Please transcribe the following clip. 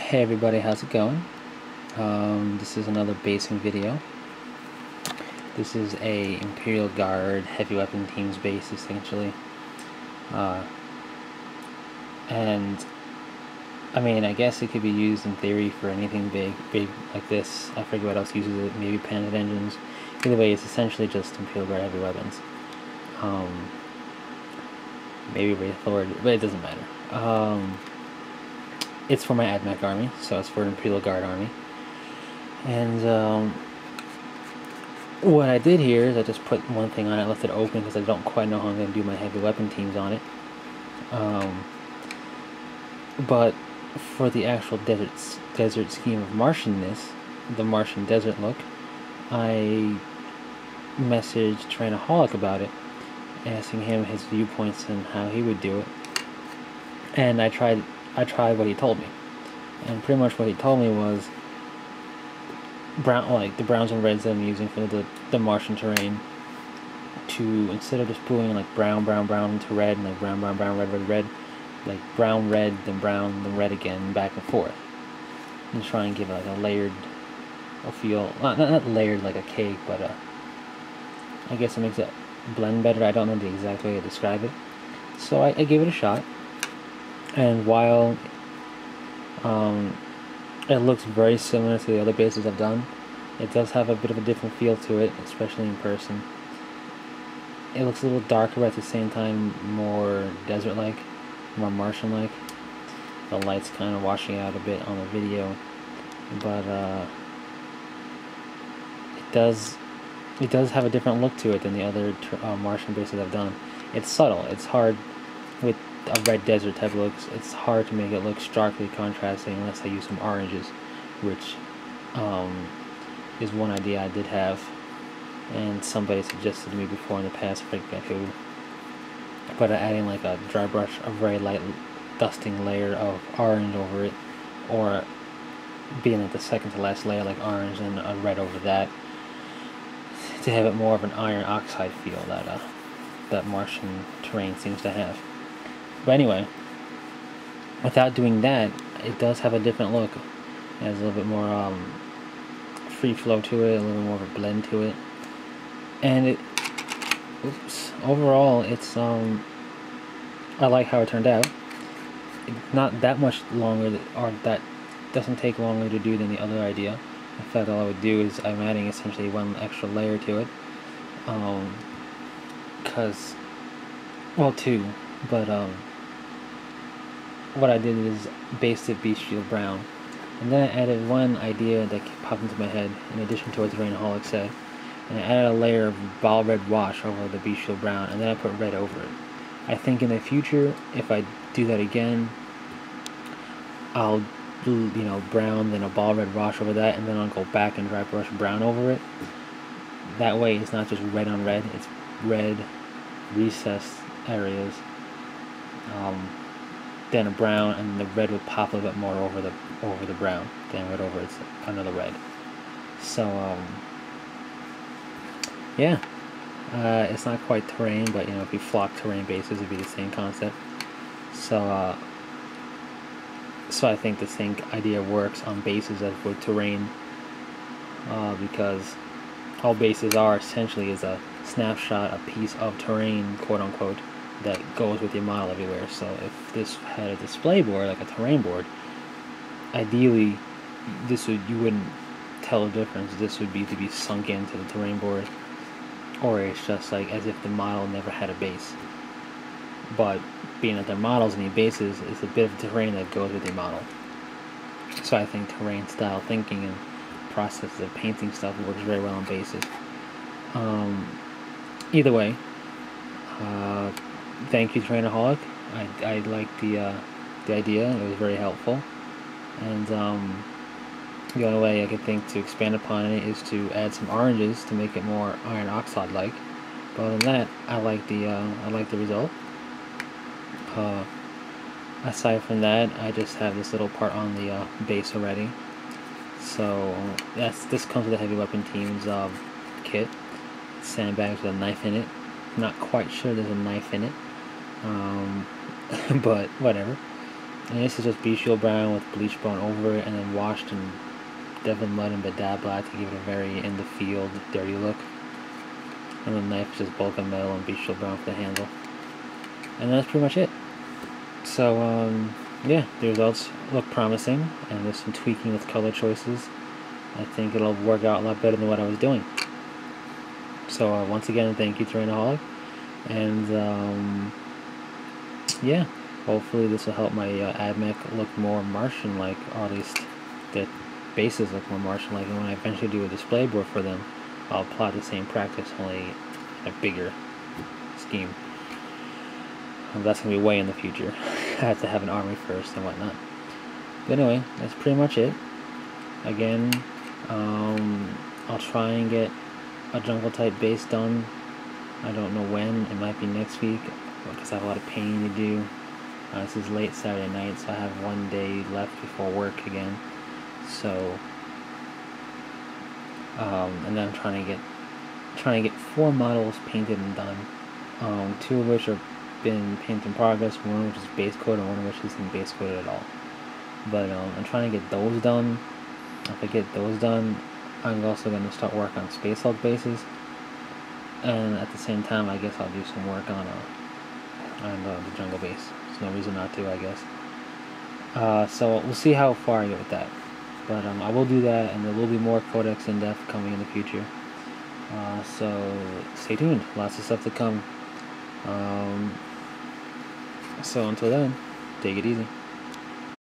Hey everybody, how's it going? This is another basing video. This is a Imperial Guard heavy weapon team's base essentially. And I mean, I guess it could be used in theory for anything big like this. I forget what else uses it, maybe painted engines. Either way, it's essentially just Imperial Guard heavy weapons. Maybe Wraith Lord, but it doesn't matter. It's for my AdMech army, so it's for an Imperial Guard army. And what I did here is I just put one thing on it, left it open because I don't quite know how I'm going to do my heavy weapon teams on it. But for the actual desert scheme of Martianness, the Martian desert look, I messaged Terrainaholic about it, asking him his viewpoints and how he would do it. And I tried what he told me, and pretty much what he told me was brown, like the browns and reds that I'm using for the Martian terrain, to instead of just pulling like brown into red and like brown red, like brown red then red again, back and forth, and try and give it like a layered feel, not layered like a cake, but I guess it makes it blend better. I don't know the exact way to describe it, so I gave it a shot. And while it looks very similar to the other bases I've done, it does have a bit of a different feel to it, especially in person. It looks a little darker, but at the same time more desert-like, more Martian-like. The light's kind of washing out a bit on the video, but it does have a different look to it than the other Martian bases I've done. It's subtle. It's hard with a red desert type looks. It's hard to make it look starkly contrasting unless I use some oranges, which is one idea I did have, and somebody suggested to me before in the past, I forget who, but adding like a dry brush, a very light dusting layer of orange over it, or being like the second to last layer like orange and a red over that, to have it more of an iron oxide feel that Martian terrain seems to have. But anyway, without doing that, it does have a different look. It has a little bit more free flow to it, a little more of a blend to it, and overall, it's I like how it turned out. It's not that much longer, or that doesn't take longer to do than the other idea. In fact, all I would do is I'm adding essentially one extra layer to it, well, two, but what I did is based it Beast Shield Brown, and then I added one idea that popped into my head in addition to what Terrainaholic said, and I added a layer of ball red wash over the Beast Shield Brown, and then I put red over it. I think in the future, if I do that again, I'll do, brown, then a ball red wash over that, and then I'll go back and dry brush brown over it. That way it's not just red on red, it's red recessed areas, then a brown, and the red would pop a little bit more over the brown, then red over it's another red. So yeah, it's not quite terrain, but if you flock terrain bases, it'd be the same concept. So so I think the same idea works on bases as with terrain, because all bases are essentially is a snapshot, a piece of terrain, quote unquote, that goes with your model everywhere. So if this had a display board, like a terrain board, ideally you wouldn't tell the difference. This would be to be sunk into the terrain board, or it's just like as if the model never had a base. But being that they're models and the bases is a bit of terrain that goes with your model. So I think terrain style thinking and processes of painting stuff works very well on bases. Either way, thank you, Terrainaholic. I liked the idea. It was very helpful, and the only way I could think to expand upon it is to add some oranges to make it more iron oxide like. But other than that, I like the result. Aside from that, I just have this little part on the base already. So this comes with the heavy weapon team's kit. Sandbags with a knife in it. I'm not quite sure there's a knife in it, but whatever. And this is just beach shield brown with bleach brown over it, and then washed in Devon mud and Badab black to give it a very in the field, dirty look. And the knife is just bulk of metal and beach shield brown for the handle. And that's pretty much it. So yeah, the results look promising, and there's some tweaking with color choices. I think it'll work out a lot better than what I was doing. So once again, thank you, Terrainaholic, and yeah, hopefully this will help my AdMech look more Martian-like, or at least the bases look more Martian-like, and when I eventually do a display board for them, I'll apply the same practice, only in a bigger scheme. That's going to be way in the future. I have to have an army first and whatnot. But anyway, that's pretty much it. Again, I'll try and get a jungle type base done. I don't know when. It might be next week because I have a lot of painting to do. This is late Saturday night, so I have one day left before work again. So, and then I'm trying to get 4 models painted and done. 2 of which are been paint in progress, one which is base coat and one which isn't base coated at all. But I'm trying to get those done. If I get those done, I'm also going to start work on Space Hulk bases, and at the same time I guess I'll do some work on the jungle base. There's no reason not to, I guess. So we'll see how far I get with that. But I will do that, and there will be more Codex in-depth coming in the future. So stay tuned. Lots of stuff to come. So until then, take it easy.